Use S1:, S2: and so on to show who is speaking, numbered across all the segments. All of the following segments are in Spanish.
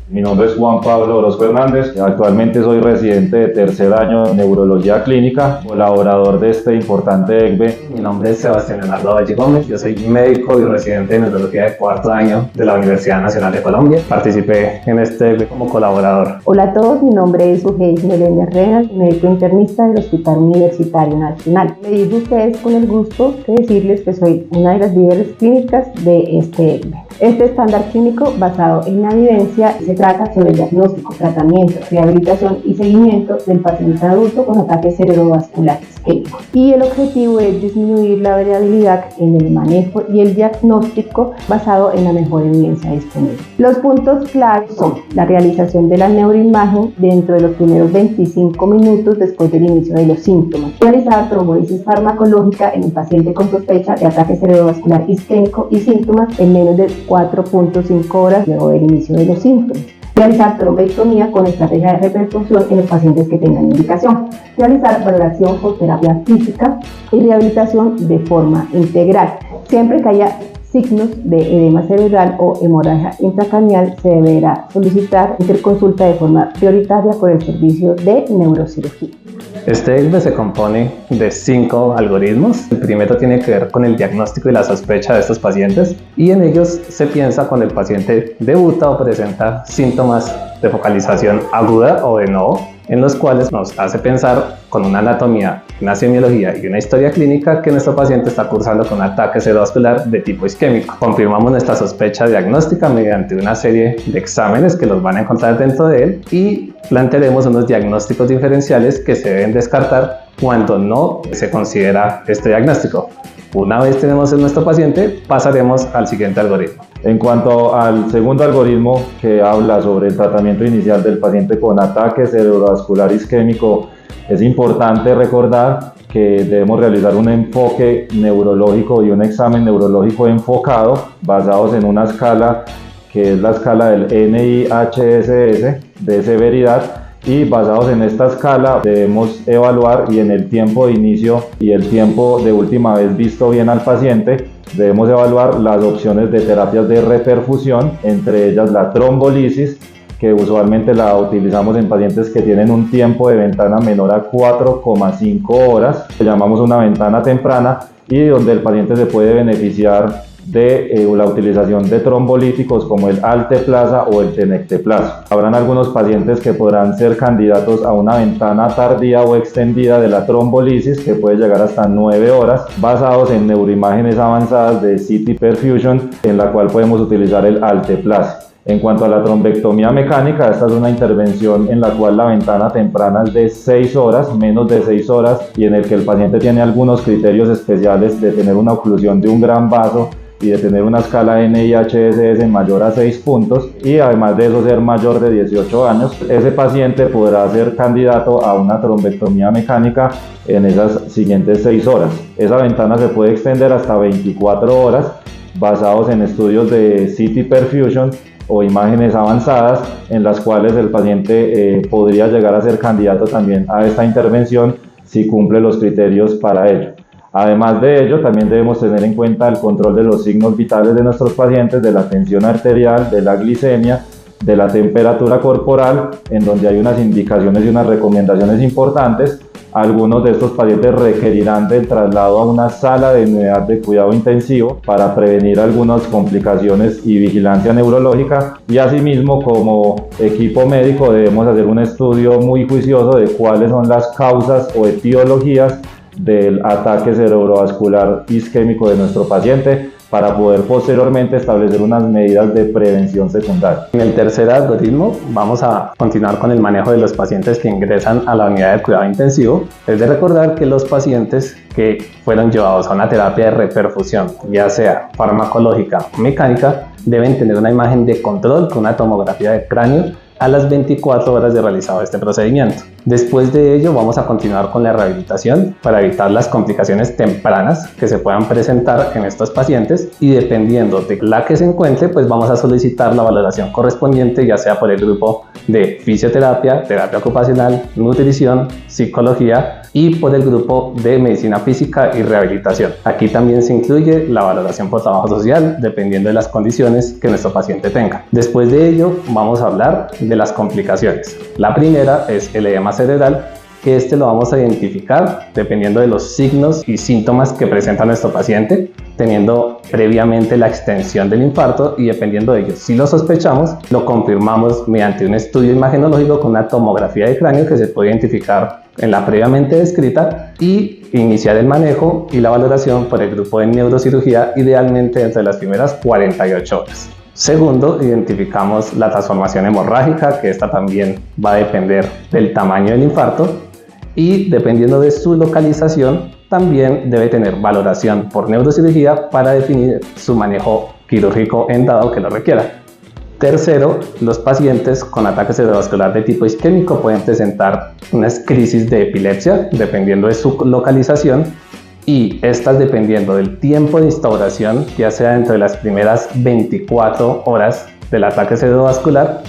S1: Mi nombre es Juan Pablo Orozco Hernández, actualmente soy residente de tercer año en Neurología Clínica, colaborador de este importante ECBE.
S2: Mi nombre es Sebastián Leonardo Valle Gómez, yo soy médico y residente de Neurología de cuarto año de la Universidad Nacional de Colombia. Participé en este ECBE como colaborador.
S3: Hola a todos, mi nombre es Ujei Melenia Renas, médico internista del Hospital Universitario Nacional. Me dirijo a ustedes con el gusto de decirles que soy una de las líderes clínicas de este ECBE. Este estándar clínico basado en la evidencia se trata sobre el diagnóstico, tratamiento, rehabilitación y seguimiento del paciente adulto con ataques cerebrovasculares isquémicos. Y el objetivo es disminuir la variabilidad en el manejo y el diagnóstico basado en la mejor evidencia disponible. Los puntos claves son la realización de la neuroimagen dentro de los primeros 25 minutos después del inicio de los síntomas. Realizar trombolisis farmacológica en el paciente con sospecha de ataque cerebrovascular isquémico y síntomas en menos de 4.5 horas luego del inicio de los síntomas. Realizar trombectomía con estrategia de repercusión en los pacientes que tengan indicación. Realizar valoración con terapia física y rehabilitación de forma integral. Siempre que haya signos de edema cerebral o hemorragia intracraneal, se deberá solicitar interconsulta de forma prioritaria por el servicio de neurocirugía.
S2: Este ECBE se compone de 5 algoritmos. El primero tiene que ver con el diagnóstico y la sospecha de estos pacientes, y en ellos se piensa cuando el paciente debuta o presenta síntomas de focalización aguda o de novo, en los cuales nos hace pensar con una anatomía, una semiología y una historia clínica que nuestro paciente está cursando con un ataque cerebrovascular de tipo isquémico. Confirmamos nuestra sospecha diagnóstica mediante una serie de exámenes que los van a encontrar dentro de él, y plantearemos unos diagnósticos diferenciales que se deben descartar cuando no se considera este diagnóstico. Una vez tenemos a nuestro paciente, pasaremos al siguiente algoritmo.
S1: En cuanto al segundo algoritmo, que habla sobre el tratamiento inicial del paciente con ataque cerebrovascular isquémico, es importante recordar que debemos realizar un enfoque neurológico y un examen neurológico enfocado basados en una escala que es la escala del NIHSS de severidad, y basados en esta escala debemos evaluar, y en el tiempo de inicio y el tiempo de última vez visto bien al paciente, debemos evaluar las opciones de terapias de reperfusión, entre ellas la trombolisis, que usualmente la utilizamos en pacientes que tienen un tiempo de ventana menor a 4,5 horas, que llamamos una ventana temprana, y donde el paciente se puede beneficiar de la utilización de trombolíticos como el alteplasa o el tenecteplasa. Habrán algunos pacientes que podrán ser candidatos a una ventana tardía o extendida de la trombolisis, que puede llegar hasta 9 horas, basados en neuroimágenes avanzadas de CT perfusion, en la cual podemos utilizar el alteplasa. En cuanto a la trombectomía mecánica, esta es una intervención en la cual la ventana temprana es de 6 horas, menos de 6 horas, y en el que el paciente tiene algunos criterios especiales de tener una oclusión de un gran vaso y de tener una escala NIHSS mayor a 6 puntos, y además de eso ser mayor de 18 años. Ese paciente podrá ser candidato a una trombectomía mecánica en esas siguientes 6 horas. Esa ventana se puede extender hasta 24 horas basados en estudios de CT perfusion o imágenes avanzadas, en las cuales el paciente podría llegar a ser candidato también a esta intervención si cumple los criterios para ello. Además de ello, también debemos tener en cuenta el control de los signos vitales de nuestros pacientes, de la tensión arterial, de la glicemia, de la temperatura corporal, en donde hay unas indicaciones y unas recomendaciones importantes. Algunos de estos pacientes requerirán del traslado a una sala de unidad de cuidado intensivo para prevenir algunas complicaciones y vigilancia neurológica, y asimismo, como equipo médico, debemos hacer un estudio muy juicioso de cuáles son las causas o etiologías del ataque cerebrovascular isquémico de nuestro paciente, para poder posteriormente establecer unas medidas de prevención secundaria.
S2: En el tercer algoritmo vamos a continuar con el manejo de los pacientes que ingresan a la unidad de cuidado intensivo. Es de recordar que los pacientes que fueron llevados a una terapia de reperfusión, ya sea farmacológica o mecánica, deben tener una imagen de control con una tomografía de cráneo a las 24 horas de realizado este procedimiento. Después de ello vamos a continuar con la rehabilitación para evitar las complicaciones tempranas que se puedan presentar en estos pacientes, y dependiendo de la que se encuentre, pues vamos a solicitar la valoración correspondiente, ya sea por el grupo de fisioterapia, terapia ocupacional, nutrición, psicología y por el grupo de medicina física y rehabilitación. Aquí también se incluye la valoración por trabajo social, dependiendo de las condiciones que nuestro paciente tenga. Después de ello, vamos a hablar de las complicaciones. La primera es el edema cerebral, que lo vamos a identificar dependiendo de los signos y síntomas que presenta nuestro paciente, teniendo previamente la extensión del infarto, y dependiendo de ello, si lo sospechamos, lo confirmamos mediante un estudio imagenológico con una tomografía de cráneo que se puede identificar en la previamente descrita, y iniciar el manejo y la valoración por el grupo de neurocirugía, idealmente entre las primeras 48 horas. Segundo, identificamos la transformación hemorrágica, que esta también va a depender del tamaño del infarto, y dependiendo de su localización también debe tener valoración por neurocirugía para definir su manejo quirúrgico en dado que lo requiera. Tercero, los pacientes con ataque cerebrovascular de tipo isquémico pueden presentar unas crisis de epilepsia dependiendo de su localización, y estas, dependiendo del tiempo de instauración, ya sea dentro de las primeras 24 horas del ataque cerebrovascular,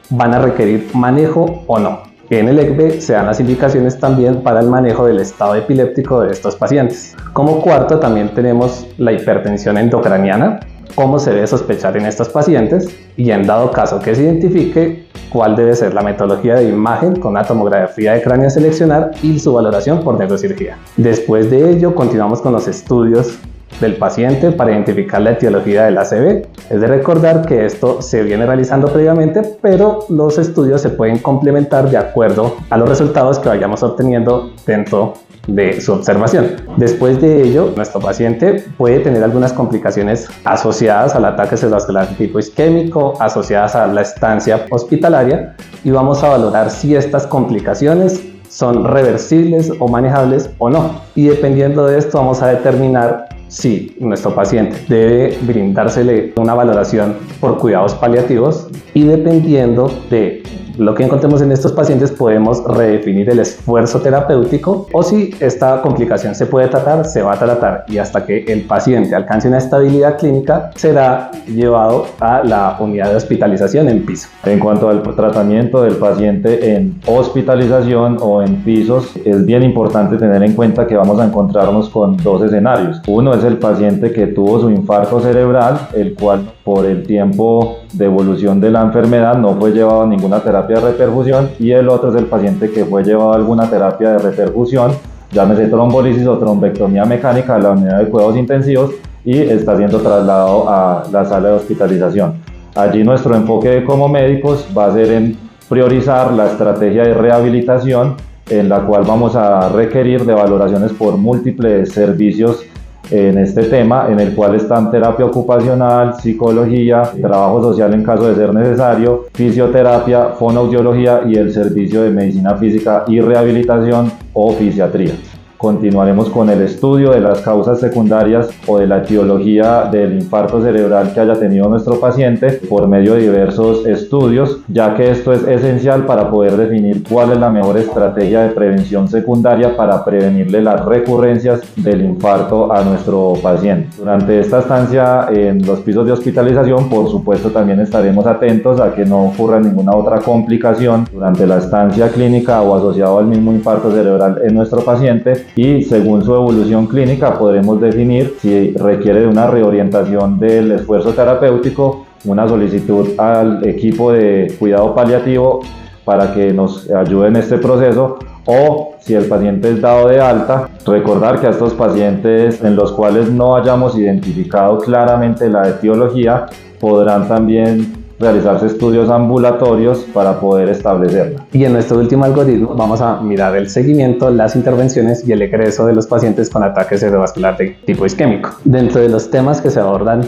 S2: van a requerir manejo o no. En el ECVE se dan las indicaciones también para el manejo del estado epiléptico de estos pacientes. Como cuarto, también tenemos la hipertensión endocraniana, cómo se debe sospechar en estos pacientes, y en dado caso que se identifique, cuál debe ser la metodología de imagen con una tomografía de cráneo a seleccionar y su valoración por neurocirugía. Después de ello, continuamos con los estudios del paciente para identificar la etiología del ACV. Es de recordar que esto se viene realizando previamente, pero los estudios se pueden complementar de acuerdo a los resultados que vayamos obteniendo dentro de su observación. Después de ello, nuestro paciente puede tener algunas complicaciones asociadas al ataque cerebrovascular de tipo isquémico, asociadas a la estancia hospitalaria, y vamos a valorar si estas complicaciones son reversibles o manejables o no. Y dependiendo de esto vamos a determinar si nuestro paciente debe brindársele una valoración por cuidados paliativos, y dependiendo de lo que encontremos en estos pacientes podemos redefinir el esfuerzo terapéutico, o si esta complicación se puede tratar, se va a tratar, y hasta que el paciente alcance una estabilidad clínica será llevado a la unidad de hospitalización en piso.
S1: En cuanto al tratamiento del paciente en hospitalización o en pisos, es bien importante tener en cuenta que vamos a encontrarnos con dos escenarios. Uno es el paciente que tuvo su infarto cerebral, el cual por el tiempo de evolución de la enfermedad no fue llevado a ninguna terapia de reperfusión, y el otro es el paciente que fue llevado a alguna terapia de reperfusión, llámese trombolisis o trombectomía mecánica, a la unidad de cuidados intensivos, y está siendo trasladado a la sala de hospitalización. Allí nuestro enfoque como médicos va a ser en priorizar la estrategia de rehabilitación, en la cual vamos a requerir de valoraciones por múltiples servicios en este tema, en el cual están terapia ocupacional, psicología, trabajo social en caso de ser necesario, fisioterapia, fonoaudiología y el servicio de medicina física y rehabilitación o fisiatría. Continuaremos con el estudio de las causas secundarias o de la etiología del infarto cerebral que haya tenido nuestro paciente por medio de diversos estudios, ya que esto es esencial para poder definir cuál es la mejor estrategia de prevención secundaria para prevenirle las recurrencias del infarto a nuestro paciente. Durante esta estancia en los pisos de hospitalización, por supuesto, también estaremos atentos a que no ocurra ninguna otra complicación durante la estancia clínica o asociado al mismo infarto cerebral en nuestro paciente, y según su evolución clínica podremos definir si requiere de una reorientación del esfuerzo terapéutico, una solicitud al equipo de cuidado paliativo para que nos ayude en este proceso, o si el paciente es dado de alta, recordar que a estos pacientes en los cuales no hayamos identificado claramente la etiología podrán también realizarse estudios ambulatorios para poder establecerla.
S2: Y en nuestro último algoritmo vamos a mirar el seguimiento, las intervenciones y el egreso de los pacientes con ataque cerebrovascular de tipo isquémico. Dentro de los temas que se abordan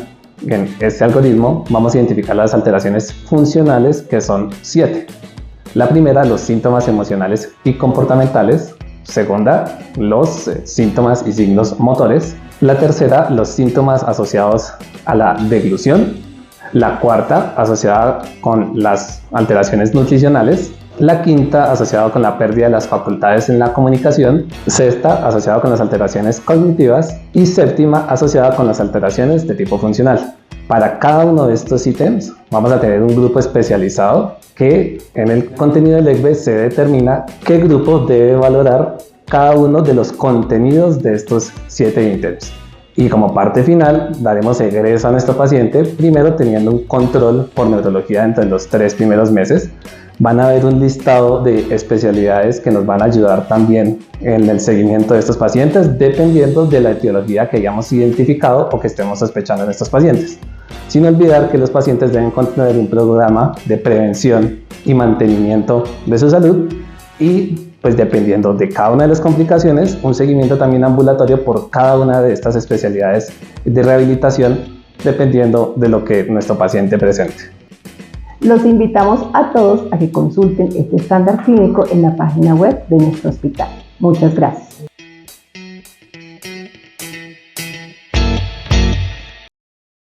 S2: en este algoritmo vamos a identificar las alteraciones funcionales, que son 7. La primera, los síntomas emocionales y comportamentales. Segunda, los síntomas y signos motores. La tercera, los síntomas asociados a la deglución. La cuarta, asociada con las alteraciones nutricionales. La quinta, asociada con la pérdida de las facultades en la comunicación. Sexta, asociada con las alteraciones cognitivas. Y séptima, asociada con las alteraciones de tipo funcional. Para cada uno de estos ítems vamos a tener un grupo especializado que en el contenido del ECVE se determina qué grupo debe valorar cada uno de los contenidos de estos 7 ítems. Y como parte final, daremos egreso a nuestro paciente, primero teniendo un control por neurología entre los 3 primeros meses. Van a ver un listado de especialidades que nos van a ayudar también en el seguimiento de estos pacientes, dependiendo de la etiología que hayamos identificado o que estemos sospechando en estos pacientes. Sin olvidar que los pacientes deben contener un programa de prevención y mantenimiento de su salud y, pues dependiendo de cada una de las complicaciones, un seguimiento también ambulatorio por cada una de estas especialidades de rehabilitación, dependiendo de lo que nuestro paciente presente.
S3: Los invitamos a todos a que consulten este estándar clínico en la página web de nuestro hospital. Muchas gracias.